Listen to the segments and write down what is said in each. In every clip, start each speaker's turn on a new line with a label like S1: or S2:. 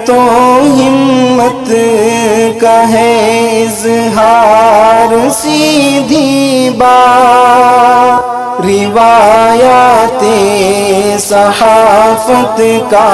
S1: تو ہمت کا ہے اظہار، سیدھی بات روایات صحافت کا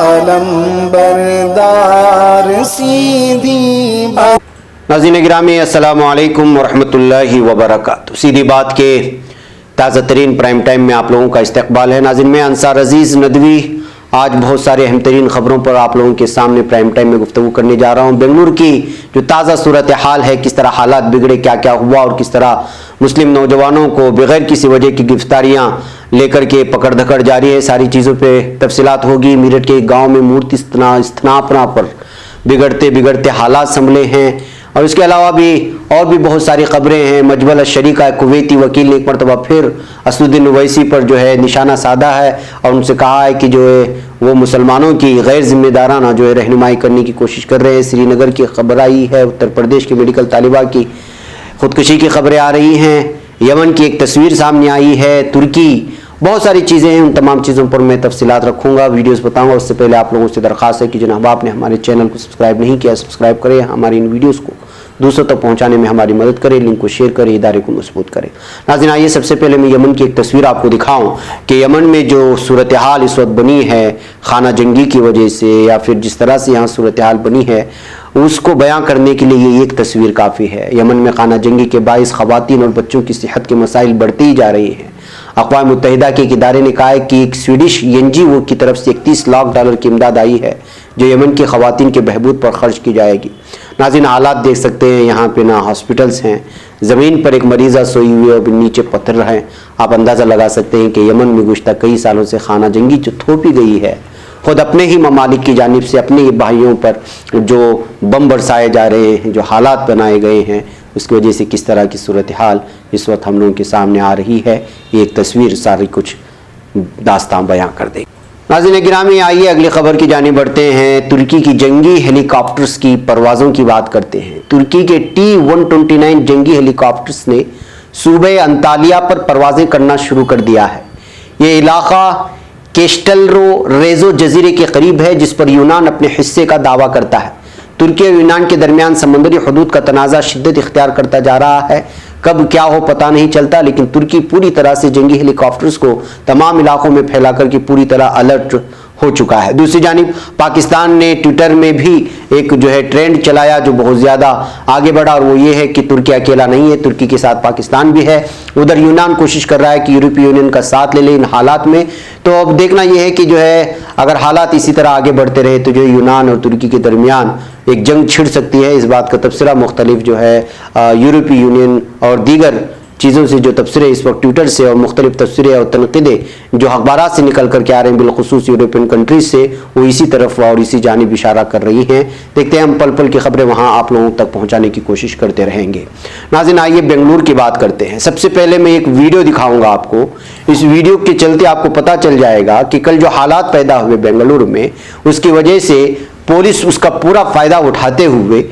S1: علم بردار، سیدھی بات۔
S2: ناظرین گرامی السلام علیکم ورحمۃ اللہ وبرکاتہ۔ سیدھی بات کے تازہ ترین پرائم ٹائم میں آپ لوگوں کا استقبال ہے۔ ناظرین میں انصار عزیز ندوی آج بہت سارے اہم ترین خبروں پر آپ لوگوں کے سامنے پرائم ٹائم میں گفتگو کرنے جا رہا ہوں۔ بنگلور کی جو تازہ صورتحال ہے، کس طرح حالات بگڑے، کیا کیا ہوا اور کس طرح مسلم نوجوانوں کو بغیر کسی وجہ کی گرفتاریاں لے کر کے پکڑ دھکڑ جاری ہے، ساری چیزوں پہ تفصیلات ہوگی۔ میرٹھ کے ایک گاؤں میں مورتی استھاپنا پر بگڑتے حالات سنبھلے ہیں، اور اس کے علاوہ بھی اور بھی بہت ساری خبریں ہیں۔ مجبل الشریع کا کویتی وکیل نے ایک مرتبہ پھر اسد الدین اویسی پر جو ہے نشانہ سادھا ہے اور ان سے کہا ہے کہ جو ہے وہ مسلمانوں کی غیر ذمہ دارانہ جو ہے رہنمائی کرنے کی کوشش کر رہے ہیں۔ سری نگر کی خبر آئی ہے، اتر پردیش کے میڈیکل طالبہ کی خودکشی کی خبریں آ رہی ہیں، یمن کی ایک تصویر سامنے آئی ہے، ترکی، بہت ساری چیزیں ہیں۔ ان تمام چیزوں پر میں تفصیلات رکھوں گا، ویڈیوز بتاؤں گا۔ اس سے پہلے آپ لوگوں سے درخواست ہے کہ جناب آپ نے ہمارے چینل کو سبسکرائب نہیں کیا، سبسکرائب کریں، ہماری ان ویڈیوز کو دوسروں تک پہنچانے میں ہماری مدد کریں، لنک کو شیئر کریں، ادارے کو مضبوط کریں۔ ناظرین آئیے سب سے پہلے میں یمن کی ایک تصویر آپ کو دکھاؤں کہ یمن میں جو صورتحال اس وقت بنی ہے خانہ جنگی کی وجہ سے، یا پھر جس طرح سے یہاں صورتحال بنی ہے اس کو بیان کرنے کے لیے یہ ایک تصویر کافی ہے۔ یمن میں خانہ جنگی کے باعث خواتین اور بچوں کی صحت کے مسائل بڑھتے ہی جا رہے ہیں۔ اقوام متحدہ کے ایک ادارے نے کہا ہے کہ ایک سویڈش NGO کی طرف سے $31 لاکھ کی امداد آئی ہے جو یمن کی خواتین کے بہبود پر خرچ کی جائے گی۔ ناظرین حالات دیکھ سکتے ہیں، یہاں پہ نہ ہاسپٹلز ہیں، زمین پر ایک مریضہ سوئی ہوئی ہے اور نیچے پتھر ہیں۔ آپ اندازہ لگا سکتے ہیں کہ یمن میں گزشتہ کئی سالوں سے خانہ جنگی جو تھوپی گئی ہے، خود اپنے ہی ممالک کی جانب سے اپنے ہی بھائیوں پر جو بم برسائے جا رہے ہیں، جو حالات بنائے گئے ہیں، اس کی وجہ سے کس طرح کی صورتحال اس وقت ہم لوگوں کے سامنے آ رہی ہے، یہ ایک تصویر ساری کچھ داستان بیان کر دے گی۔ ناظرین گرامی آئیے اگلی خبر کی جانب بڑھتے ہیں۔ ترکی کی جنگی ہیلی کاپٹرز کی پروازوں کی بات کرتے ہیں۔ ترکی کے T-129 جنگی ہیلی کاپٹرز نے صوبہ انطالیہ پر پروازیں کرنا شروع کر دیا ہے۔ یہ علاقہ کیسٹلرو ریزو جزیرے کے قریب ہے جس پر یونان اپنے حصے کا دعویٰ کرتا ہے۔ ترکی اور یونان کے درمیان سمندری حدود کا تنازع شدت اختیار کرتا جا رہا ہے، کب کیا ہو پتہ نہیں چلتا، لیکن ترکی پوری طرح سے جنگی ہیلی کاپٹرز کو تمام علاقوں میں پھیلا کر کے پوری طرح الرٹ ہو چکا ہے۔ دوسری جانب پاکستان نے ٹویٹر میں بھی ایک جو ہے ٹرینڈ چلایا جو بہت زیادہ آگے بڑھا، اور وہ یہ ہے کہ ترکی اکیلا نہیں ہے، ترکی کے ساتھ پاکستان بھی ہے۔ ادھر یونان کوشش کر رہا ہے کہ یورپی یونین کا ساتھ لے لے ان حالات میں۔ تو اب دیکھنا یہ ہے کہ جو ہے اگر حالات اسی طرح آگے بڑھتے رہے تو جو یونان اور ترکی کے درمیان ایک جنگ چھڑ سکتی ہے۔ اس بات کا تبصرہ مختلف جو ہے یورپی یونین اور دیگر چیزوں سے جو تبصرے اس وقت ٹویٹر سے اور مختلف تبصرے اور تنقیدیں جو اخبارات سے نکل کر کے آ رہے ہیں بالخصوص یورپین کنٹریز سے، وہ اسی طرف اور اسی جانب اشارہ کر رہی ہیں۔ دیکھتے ہیں ہم پل پل کی خبریں وہاں آپ لوگوں تک پہنچانے کی کوشش کرتے رہیں گے۔ ناظرین آئیے بنگلور کی بات کرتے ہیں۔ سب سے پہلے میں ایک ویڈیو دکھاؤں گا آپ کو، اس ویڈیو کے چلتے آپ کو پتہ چل جائے گا کہ کل جو حالات پیدا ہوئے بنگلور میں اس کی وجہ سے پولیس اس کا پورا فائدہ اٹھاتے ہوئے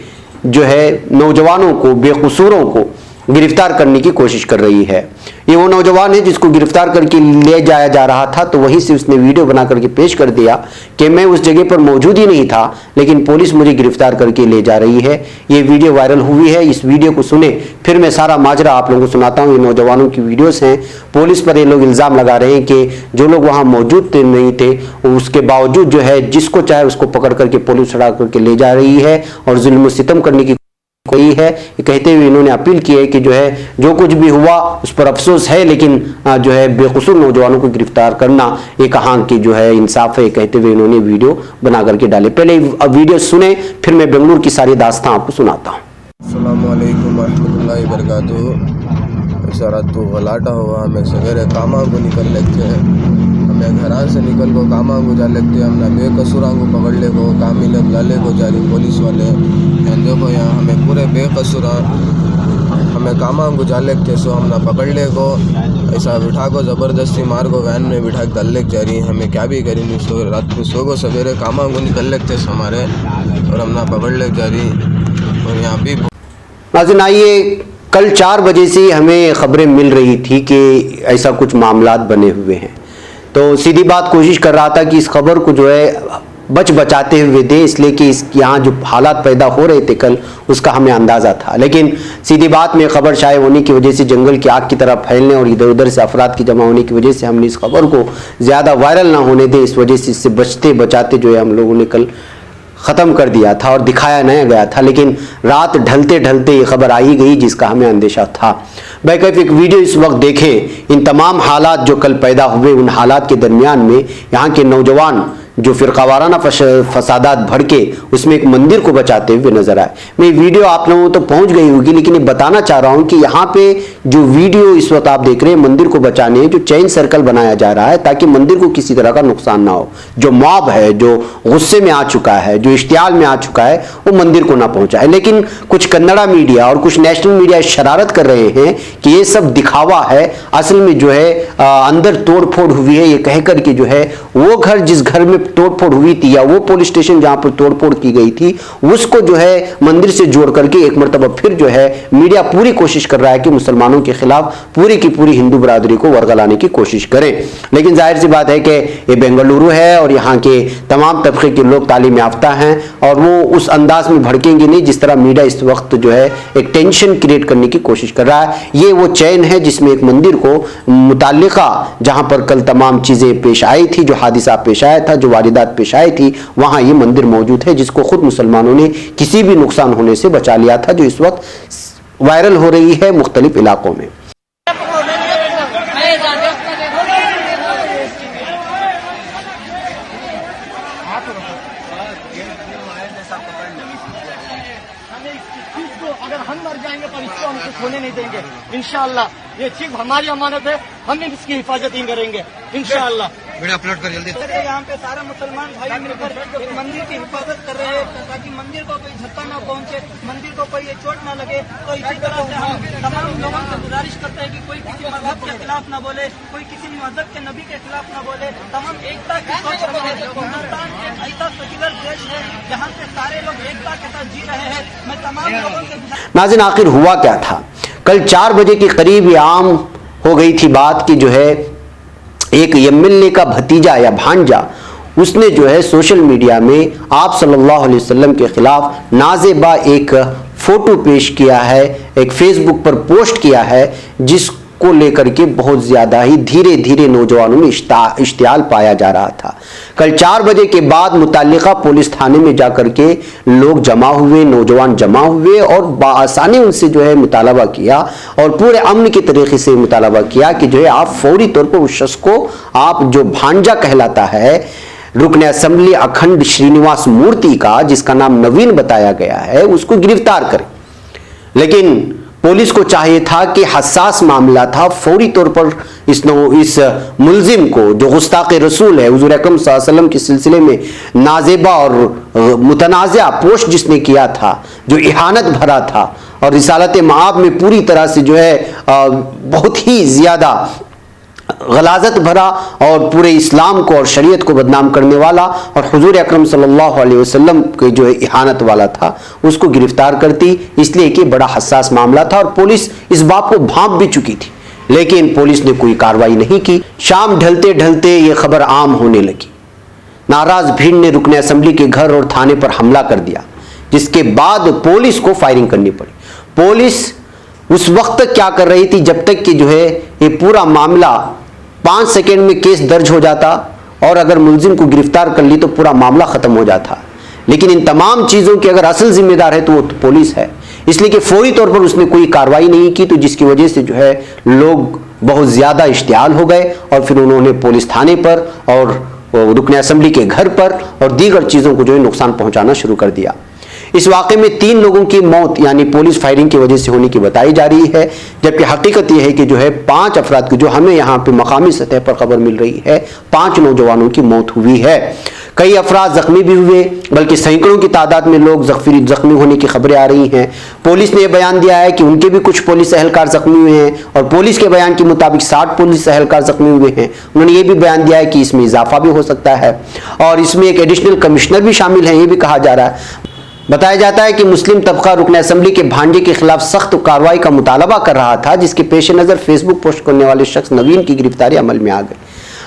S2: جو ہے نوجوانوں کو، بے قصوروں کو گرفتار کرنے کی کوشش کر رہی ہے۔ یہ وہ نوجوان ہے جس کو گرفتار کر کے لے جایا جا رہا تھا، تو وہیں سے اس نے ویڈیو بنا کر کے پیش کر دیا کہ میں اس جگہ پر موجود ہی نہیں تھا لیکن پولیس مجھے گرفتار کر کے لے جا رہی ہے۔ یہ ویڈیو وائرل ہوئی ہے، اس ویڈیو کو سنیں پھر میں سارا ماجرا آپ لوگوں کو سناتا ہوں۔ یہ نوجوانوں کی ویڈیوز ہیں، پولیس پر یہ لوگ الزام لگا رہے ہیں کہ جو لوگ وہاں موجود نہیں تھے اس کے باوجود جو ہے جس کو چاہے اس کو پکڑ کر کے پولیس اڑا کر کے لے جا رہی ہے اور ظلم و ستم کرنے کی کوئی ہے۔ یہ کہتے ہوئے انہوں نے اپیل کی ہے کہ جو ہے جو کچھ بھی ہوا اس پر افسوس ہے، لیکن جو ہے بے قصور نوجوانوں کو گرفتار کرنا یہ کہاں کی جو ہے انصاف ہے، کہتے ہوئے انہوں نے ویڈیو بنا کر کے ڈالے۔ پہلے ویڈیو سنیں پھر میں بنگلور کی ساری داستان آپ کو سناتا ہوں۔
S3: السلام علیکم ورحمۃ اللہ وبرکاتہ۔ سارا تو غلاٹا ہوا، ہمیں سویرے کاما کو نکل لگتے ہیں، ہمیں گھران سے نکل کو کاما کو جا لگتے ہیں، ہم نے بے قصوراں کو پکڑ لے کو کامی لگ لالے کو جاری پولیس والے دیکھو یہاں ہمیں پورے بے قصوراں ہمیں کاما کو جا لگتے سو ہم نہ پکڑ لے کو ایسا بٹھا کو زبردستی مار کو وین میں بٹھا کے ڈال لگ جا رہی ہیں، ہمیں کیا بھی کریں نہیں سو رات کو سو کو سویرے کاما کو نکل لگتے سو ہمارے اور ہم نہ پکڑ لگ جا رہی۔ اور یہاں بھی
S2: ناظرین آئیے کل 4 بجے سے ہمیں خبریں مل رہی تھی کہ ایسا کچھ معاملات بنے ہوئے ہیں، تو سیدھی بات کوشش کر رہا تھا کہ اس خبر کو جو ہے بچ بچاتے ہوئے دیں، اس لیے کہ یہاں جو حالات پیدا ہو رہے تھے کل اس کا ہمیں اندازہ تھا، لیکن سیدھی بات میں خبر شائع ہونے کی وجہ سے جنگل کی آگ کی طرح پھیلنے اور ادھر ادھر سے افراد کی جمع ہونے کی وجہ سے ہم نے اس خبر کو زیادہ وائرل نہ ہونے دیں، اس وجہ سے اس سے بچتے بچاتے جو ہے ہم لوگوں نے کل ختم کر دیا تھا اور دکھایا نہیں گیا تھا، لیکن رات ڈھلتے ڈھلتے یہ خبر آئی گئی جس کا ہمیں اندیشہ تھا۔ بیکیف ایک ویڈیو اس وقت دیکھیں، ان تمام حالات جو کل پیدا ہوئے، ان حالات کے درمیان میں یہاں کے نوجوان جو فرقہ وارانہ فسادات بھڑکے اس میں ایک مندر کو بچاتے ہوئے نظر آئے۔ میں ویڈیو آپ لوگوں تو پہنچ گئی ہوگی، لیکن یہ بتانا چاہ رہا ہوں کہ یہاں پہ جو ویڈیو اس وقت آپ دیکھ رہے ہیں مندر کو بچانے جو چین سرکل بنایا جا رہا ہے تاکہ مندر کو کسی طرح کا نقصان نہ ہو، جو موب ہے، جو غصے میں آ چکا ہے، جو اشتعال میں آ چکا ہے، وہ مندر کو نہ پہنچائے۔ لیکن کچھ کنڑا میڈیا اور کچھ نیشنل میڈیا شرارت کر رہے ہیں کہ یہ سب دکھاوا ہے، اصل میں جو ہے اندر توڑ پھوڑ ہوئی ہے، یہ کہہ کر کے جو ہے وہ گھر جس گھر میں توڑ پھوڑ ہوئی تھی یا وہ پولیس اسٹیشن جہاں پر توڑ پھوڑ کی گئی تھی اس کو جو ہے مندر سے جوڑ کر کے ایک مرتبہ پھر جو ہے میڈیا پوری کوشش کر رہا ہے کہ مسلمانوں کے خلاف پوری کی پوری ہندو برادری کو ورگلانے کی کوشش کریں۔ لیکن ظاہر سی بات ہے کہ یہ بنگلورو ہے اور یہاں کے تمام طبقے کے لوگ تعلیم یافتہ ہیں اور وہ اس انداز میں بھڑکیں گے نہیں جس طرح میڈیا اس وقت جو ہے ایک ٹینشن کریٹ کرنے کی کوشش کر رہا ہے۔ یہ وہ چین ہے جس میں ایک مندر کو متعلقہ جہاں پر کل تمام چیزیں پیش آئی تھی، جو حادثہ پیش آیا تھا، جو واردات پیش آئی تھی، وہاں یہ مندر موجود ہے جس کو خود مسلمانوں نے کسی بھی نقصان ہونے سے بچا لیا تھا، جو اس وقت وائرل ہو رہی ہے مختلف علاقوں میں۔
S4: اگر ہم مر جائیں گے پر اس کو ہم کچھ ہونے نہیں دیں گے انشاءاللہ۔ یہ چیز ہماری امانت ہے، ہم اس کی حفاظت ہی کریں گے انشاءاللہ۔
S5: اپلوڈ کر جلدی۔
S4: یہاں پہ سارے مسلمان بھائی مل کر ایک مندر کی حفاظت کر رہے ہیں تاکہ مندر کو کوئی جھٹکا نہ پہنچے، مندر کو کوئی چوٹ نہ لگے۔ تو اسی طرح سے ہم تمام لوگوں سے گزارش کرتے ہیں کہ کوئی کسی مذہب کے خلاف نہ بولے، کوئی کسی مذہب کے نبی کے خلاف نہ بولے، تمام ایکتا کی سوچ رکھے۔ ہندوستان ایک ایسا سیکولر دیش ہے جہاں سے سارے لوگ ایکتا کے ساتھ جی رہے ہیں۔ میں تمام لوگوں سے
S2: ناظرین آخر ہوا کیا تھا؟ کل 4 بجے کے قریب یہ عام ہو گئی تھی بات کہ جو ہے ایک MLA کا بھتیجا یا بھانجا اس نے جو ہے سوشل میڈیا میں آپ صلی اللہ علیہ وسلم کے خلاف نازیبا ایک فوٹو پیش کیا ہے، ایک فیس بک پر پوسٹ کیا ہے جس کو لے کر کے بہت زیادہ ہی دھیرے دھیرے نوجوانوں میں اشتعال پایا جا رہا تھا۔ کل 4 بجے کے بعد متعلقہ پولیس تھانے میں جا کر کے لوگ جمع ہوئے، نوجوان جمع ہوئے اور بآسانی ان سے جو ہے مطالبہ کیا اور پورے امن کے طریقے سے مطالبہ کیا کہ جو ہے آپ فوری طور پر اس شخص کو، آپ جو بھانجا کہلاتا ہے رکن اسمبلی اکھنڈ شرینیواس مورتی کا، جس کا نام نوین بتایا گیا ہے، اس کو گرفتار کریں۔ لیکن پولیس کو چاہیے تھا کہ حساس معاملہ تھا، فوری طور پر اس ملزم کو جو گستاخ رسول ہے، حضور اکرم صلی اللہ علیہ وسلم کے سلسلے میں نازیبا اور متنازع پوسٹ جس نے کیا تھا، جو اہانت بھرا تھا اور رسالت مآب میں پوری طرح سے جو ہے بہت ہی زیادہ غلاظت بھرا اور پورے اسلام کو اور شریعت کو بدنام کرنے والا اور حضور اکرم صلی اللہ علیہ وسلم کے جو اہانت والا تھا، اس کو گرفتار کرتی، اس لیے کہ بڑا حساس معاملہ تھا اور پولیس اس بات کو بھانپ بھی چکی تھی، لیکن پولیس نے کوئی کارروائی نہیں کی۔ شام ڈھلتے ڈھلتے یہ خبر عام ہونے لگی، ناراض بھیڑ نے رکن اسمبلی کے گھر اور تھانے پر حملہ کر دیا، جس کے بعد پولیس کو فائرنگ کرنی پڑی۔ پولیس اس وقت تک کیا کر رہی تھی جب تک کہ جو ہے یہ پورا معاملہ 5 سیکنڈ میں کیس درج ہو جاتا اور اگر ملزم کو گرفتار کر لی تو پورا معاملہ ختم ہو جاتا، لیکن ان تمام چیزوں کی اگر اصل ذمہ دار ہے تو وہ پولیس ہے، اس لیے کہ فوری طور پر اس نے کوئی کارروائی نہیں کی، تو جس کی وجہ سے جو ہے لوگ بہت زیادہ اشتعال ہو گئے اور پھر انہوں نے پولیس تھانے پر اور رکن اسمبلی کے گھر پر اور دیگر چیزوں کو جو ہے نقصان پہنچانا شروع کر دیا۔ اس واقعے میں 3 لوگوں کی موت یعنی پولیس فائرنگ کی وجہ سے ہونے کی بتائی جا رہی ہے، جبکہ حقیقت یہ ہے کہ جو ہے 5 افراد کی جو ہمیں یہاں پہ مقامی سطح پر خبر مل رہی ہے، 5 نوجوانوں کی موت ہوئی ہے، کئی افراد زخمی بھی ہوئے، بلکہ سینکڑوں کی تعداد میں لوگ زخمی ہونے کی خبریں آ رہی ہیں۔ پولیس نے یہ بیان دیا ہے کہ ان کے بھی کچھ پولیس اہلکار زخمی ہوئے ہیں اور پولیس کے بیان کے مطابق 60 پولیس اہلکار زخمی ہوئے ہیں۔ انہوں نے یہ بھی بیان دیا ہے کہ اس میں اضافہ بھی ہو سکتا ہے اور اس میں ایک ایڈیشنل کمشنر بھی شامل ہیں، یہ بھی کہا جا رہا ہے۔ بتایا جاتا ہے کہ مسلم طبقہ رکن اسمبلی کے بھانجے کے خلاف سخت کارروائی کا مطالبہ کر رہا تھا، جس کے پیش نظر فیس بک پوسٹ کرنے والے شخص نوین کی گرفتاری عمل میں آ گئی۔